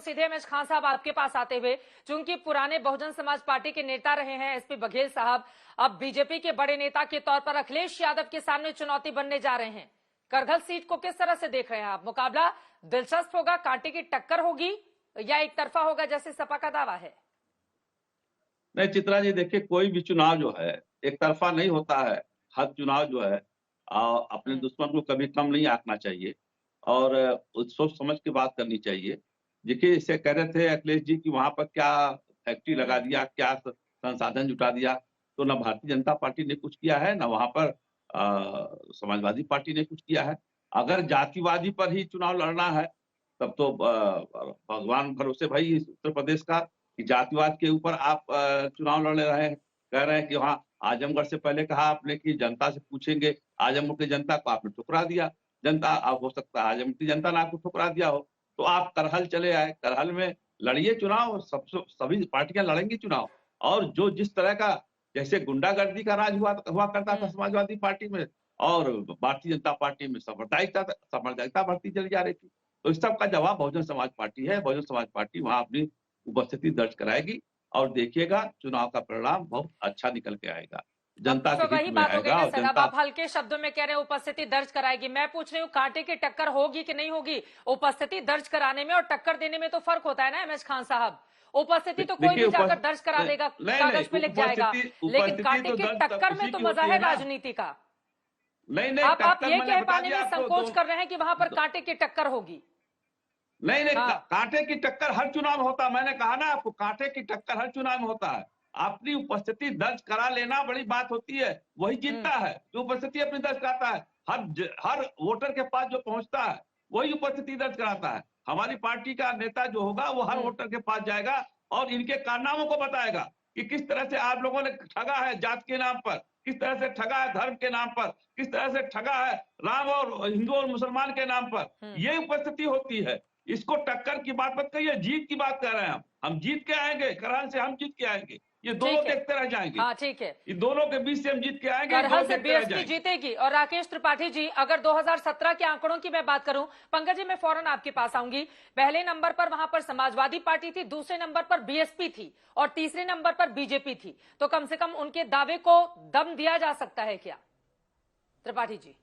सीधे एमएच खान साहब आपके पास आते हुए, चूंकि पुराने बहुजन समाज पार्टी के नेता रहे हैं एसपी बघेल साहब, अब बीजेपी के बड़े नेता के तौर पर अखिलेश यादव के सामने चुनौती बनने जा रहे हैं। करगल सीट को किस तरह से देख रहे हैं आप? मुकाबला दिलचस्प होगा, कांटे की टक्कर होगी या एक तरफा होगा जैसे सपा का दावा है? नहीं चित्रा जी, देखिए कोई भी चुनाव जो है एक तरफा नहीं होता है। हर चुनाव जो है अपने दुश्मन को कभी कम नहीं आंकना चाहिए और सोच समझ के बात करनी चाहिए। देखिए इसे कह रहे थे अखिलेश जी कि वहां पर क्या फैक्ट्री लगा दिया, क्या संसाधन जुटा दिया, तो ना भारतीय जनता पार्टी ने कुछ किया है, ना वहां पर समाजवादी पार्टी ने कुछ किया है। अगर जातिवादी पर ही चुनाव लड़ना है तब तो भगवान भरोसे भाई इस उत्तर प्रदेश का कि जातिवाद के ऊपर आप चुनाव लड़ रहे हैं। कह रहे हैं कि वहाँ आजमगढ़ से पहले कहा आपने कि जनता से पूछेंगे, आजमगढ़ की जनता को आपने ठुकरा दिया। जनता अब हो सकता है आजमगढ़ की जनता ने आपको ठुकरा दिया हो, तो आप करहल चले आए। करहल में लड़िए चुनाव, सभी पार्टियां लड़ेंगी चुनाव। और जो जिस तरह का जैसे गुंडागर्दी का राज हुआ करता था समाजवादी पार्टी में और भारतीय जनता पार्टी में सांप्रदायिकता बढ़ती चली जा रही थी, तो इस सब का जवाब बहुजन समाज पार्टी है। बहुजन समाज पार्टी वहां अपनी उपस्थिति दर्ज कराएगी और देखिएगा चुनाव का परिणाम बहुत अच्छा निकल के आएगा, जनता तो के हित वही में बात हो गई आएगा। ना और सर, अब जनता आप हल्के शब्दों में कह रहे हैं उपस्थिति दर्ज कराएगी। मैं पूछ रही हूँ कांटे की टक्कर होगी कि नहीं होगी? उपस्थिति दर्ज कराने में और टक्कर देने में तो फर्क होता है ना एमएच खान साहब। उपस्थिति तो कोई भी जाकर दर्ज करा देगा, कागज पे लिख जाएगा, लेकिन कांटे की टक्कर में तो मजा है राजनीति का। नहीं आप ये कह पाने में संकोच कर रहे हैं कि वहां पर कांटे की टक्कर होगी? नहीं कांटे की टक्कर हर चुनाव में होता है। मैंने कहा ना आपको, कांटे की टक्कर हर चुनाव में होता है। अपनी उपस्थिति दर्ज करा लेना बड़ी बात होती है, वही जीतता है जो उपस्थिति अपनी दर्ज कराता है। हर वोटर के पास जो पहुंचता है वही उपस्थिति दर्ज कराता है। हमारी पार्टी का नेता जो होगा वो हर वोटर के पास जाएगा और इनके कारनामों को बताएगा कि किस तरह से आप लोगों ने ठगा है जात के नाम पर, किस तरह से ठगा है धर्म के नाम पर, किस तरह से ठगा है राम और हिंदू और मुसलमान के नाम पर। ये उपस्थिति होती है। इसको टक्कर की बात मत कहिए, जीत की बात कर रहे हैं हम जीत के आएंगे। करहल से हम जीत के आएंगे, ये दोनों देखते रह जाएंगे। हाँ ठीक है, ये दोनों के बीच से हम जीत के आएंगे, करहल से बीएसपी जीतेगी। और राकेश त्रिपाठी जी, अगर 2017 के आंकड़ों की मैं बात करूं, पंकज जी मैं फौरन आपके पास आऊंगी। पहले नंबर पर वहां पर समाजवादी पार्टी थी, दूसरे नंबर पर बीएसपी थी और तीसरे नंबर पर बीजेपी थी। तो कम से कम उनके दावे को दम दिया जा सकता है क्या त्रिपाठी जी?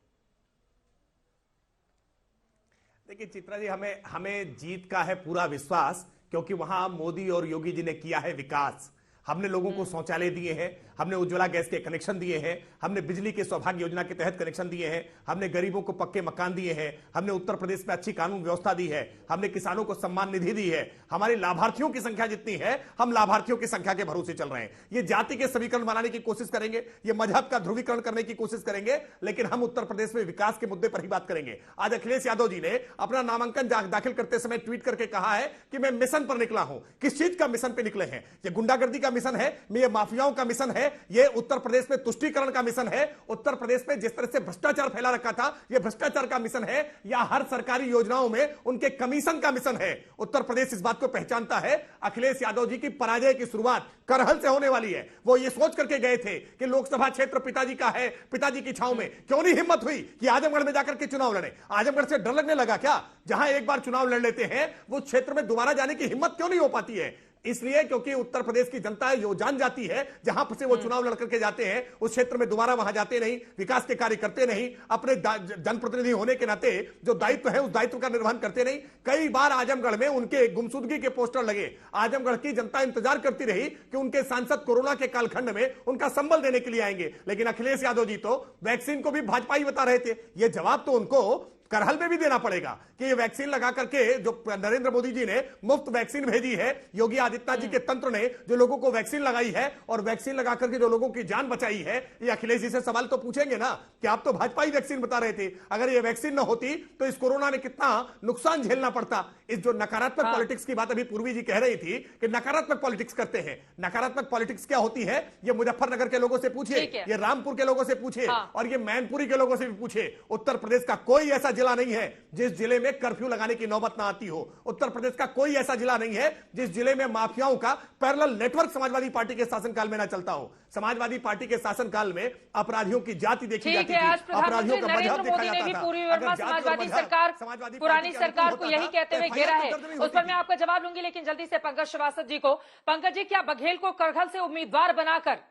देखिए चित्रा जी, हमें जीत का है पूरा विश्वास, क्योंकि वहां मोदी और योगी जी ने किया है विकास। हमने लोगों को शौचालय दिए हैं, हमने उज्ज्वला गैस के कनेक्शन दिए हैं, हमने बिजली के सौभाग्य योजना के तहत कनेक्शन दिए हैं, हमने गरीबों को पक्के मकान दिए हैं, हमने उत्तर प्रदेश में अच्छी कानून व्यवस्था दी है, हमने किसानों को सम्मान निधि दी है। हमारी लाभार्थियों की संख्या जितनी है, हम लाभार्थियों की संख्या के भरोसे चल रहे हैं। ये जाति के समीकरण बनाने की कोशिश करेंगे, ये मजहब का ध्रुवीकरण करने की कोशिश करेंगे, लेकिन हम उत्तर प्रदेश में विकास के मुद्दे पर ही बात करेंगे। आज अखिलेश यादव जी ने अपना नामांकन दाखिल करते समय ट्वीट करके कहा है कि मैं मिशन पर निकला हूं। किस चीज का मिशन पर निकले हैं? ये गुंडागर्दी का मिशन है, ये माफियाओं का मिशन है, ये उत्तर प्रदेश में तुष्टीकरण का मिशन है, उत्तर प्रदेश में जिस तरह से भ्रष्टाचार फैला रखा था यह भ्रष्टाचार का मिशन है, या हर सरकारी योजनाओं में उनके कमीशन का मिशन है? उत्तर प्रदेश इस बात को पहचानता है। अखिलेश यादव जी की पराजय की शुरुआत करहल से होने वाली है। वो ये सोच करके गए थे कि लोकसभा क्षेत्र पिताजी का है, पिताजी की छांव में। क्यों नहीं हिम्मत हुई कि आजमगढ़ में जाकर के चुनाव लड़े? आजमगढ़ से डर लगने लगा क्या? जहां एक बार चुनाव लड़ लेते हैं वो क्षेत्र में दोबारा जाने की हिम्मत क्यों नहीं हो पाती है? इसलिए क्योंकि उत्तर प्रदेश की जनता ये जान जाती है, जहां से वो चुनाव लड़ करके जाते हैं उस क्षेत्र में दोबारा वहां जाते नहीं, विकास के कार्य करते नहीं, अपने जनप्रतिनिधि होने के नाते जो दायित्व है उस दायित्व का निर्वहन करते नहीं। कई बार आजमगढ़ में उनके गुमशुदगी के पोस्टर लगे, आजमगढ़ की जनता इंतजार करती रही कि उनके सांसद कोरोना के कालखंड में उनका संबल देने के लिए आएंगे, लेकिन अखिलेश यादव जी तो वैक्सीन को भी भाजपा ही बता रहे थे। यह जवाब तो उनको करहल में भी देना पड़ेगा कि ये वैक्सीन लगा करके जो नरेंद्र मोदी जी ने मुफ्त वैक्सीन भेजी है, योगी आदित्यनाथ जी के तंत्र ने जो लोगों को वैक्सीन लगाई है और वैक्सीन लगा करके जो लोगों की जान बचाई है, ये अखिलेश जी से सवाल तो पूछेंगे ना कि आप तो भाजपा ही वैक्सीन बता रहे थे। अगर ये वैक्सीन न होती तो इस कोरोना में कितना नुकसान झेलना पड़ता। इस जो नकारात्मक पॉलिटिक्स की बात अभी पूर्वी जी कह रही थी कि नकारात्मक पॉलिटिक्स करते हैं, नकारात्मक पॉलिटिक्स क्या होती है ये मुजफ्फरनगर के लोगों से पूछिए, ये रामपुर के लोगों से पूछिए और ये मैनपुरी के लोगों से भी पूछिए। उत्तर प्रदेश का कोई ऐसा जिला जिला नहीं है जिस जिले में कर्फ्यू लगाने की नौबत ना आती हो। उत्तर प्रदेश का कोई ऐसा जिला नहीं है जिस जिले में माफियाओं का पैरेलल नेटवर्क समाजवादी पार्टी के शासनकाल में ना चलता हो। समाजवादी पार्टी के शासनकाल में अपराधियों की जाति देखी जाती थी, अपराधियों का मजहब देखा जाता था। पूरी समाजवादी सरकार, पुरानी सरकार को यही कहते हुए घेरा है। उस पर मैं आपका जवाब लूंगी, लेकिन जल्दी से पंकज श्रीवास्तव जी को। पंकज जी, क्या बघेल को करहल से उम्मीदवार बनाकर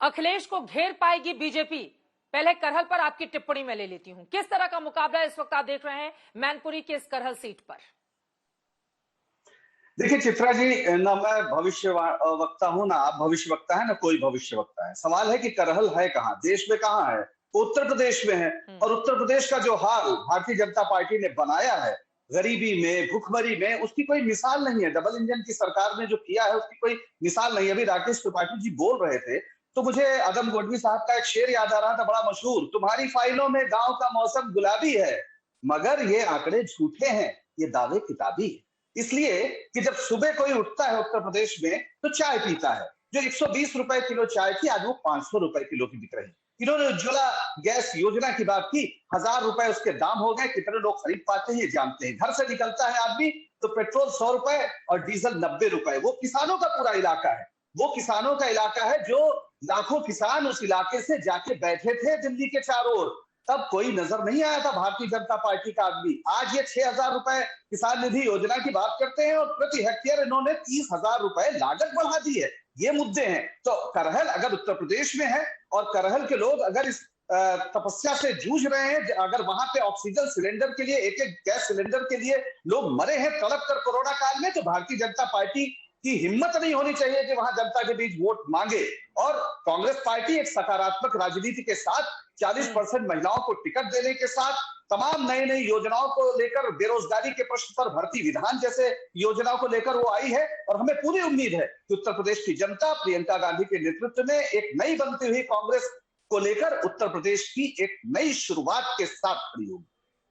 अखिलेश को घेर पाएगी बीजेपी? पहले करहल पर आपकी टिप्पणी मैं ले लेती हूं। किस तरह का मुकाबला इस वक्त आप देख रहे हैं मैनपुरी के इस करहल सीट पर? देखिए चित्रा जी, ना मैं भविष्य वक्ता हूं, ना आप भविष्य वक्ता है, ना कोई भविष्य वक्ता है। सवाल है कि करहल है कहां, देश में कहां है? उत्तर प्रदेश में है। और उत्तर प्रदेश का जो हाल भारतीय जनता पार्टी ने बनाया है, गरीबी में, भुखमरी में, उसकी कोई मिसाल नहीं है। डबल इंजन की सरकार ने जो किया है उसकी कोई मिसाल नहीं है। अभी राकेश त्रिपाठी जी बोल रहे थे तो मुझे आदम गोडवी साहब का एक शेर याद आ रहा था, बड़ा मशहूर, तुम्हारी फाइलों में गांव का मौसम गुलाबी है मगर ये आंकड़े झूठे हैं, ये दावे किताबी है। इसलिए कि जब सुबह कोई उठता है उत्तर प्रदेश में तो चाय पीता है, जो 120 रुपए किलो चाय थी आज वो 500 रुपए किलो की बिक रही। इन्होंने उज्ज्वला गैस योजना की बात की, 1000 रुपए उसके दाम हो गए, कितने लोग खरीद पाते हैं ये जानते हैं। घर से निकलता है आदमी तो पेट्रोल 100 रुपए और डीजल 90 रुपए। वो किसानों का पूरा इलाका है, वो किसानों का इलाका है जो लाखों किसान उस इलाके से जाके बैठे थे दिल्ली के चारों ओर। तब कोई नजर नहीं आया था भारतीय जनता पार्टी का आदमी। आज ये 6000 रुपए किसान निधि योजना की बात करते हैं और प्रति हेक्टेयर इन्होंने 30,000 रुपए लागत बढ़ा दी है। ये मुद्दे हैं। तो करहल अगर उत्तर प्रदेश में है और करहल के लोग अगर इस तपस्या से जूझ रहे हैं, अगर वहां पे ऑक्सीजन सिलेंडर के लिए, एक एक गैस सिलेंडर के लिए लोग मरे हैं तड़प कर कोरोना काल में, तो भारतीय जनता पार्टी की हिम्मत नहीं होनी चाहिए कि वहां जनता के बीच वोट मांगे। और कांग्रेस पार्टी एक सकारात्मक राजनीति के साथ 40% महिलाओं को टिकट देने के साथ तमाम नई नई योजनाओं को लेकर, बेरोजगारी के प्रश्न पर भर्ती विधान जैसे योजनाओं को लेकर वो आई है। और हमें पूरी उम्मीद है कि उत्तर प्रदेश की जनता प्रियंका गांधी के नेतृत्व में एक नई बनती हुई कांग्रेस को लेकर उत्तर प्रदेश की एक नई शुरुआत के साथ खड़ी होगी।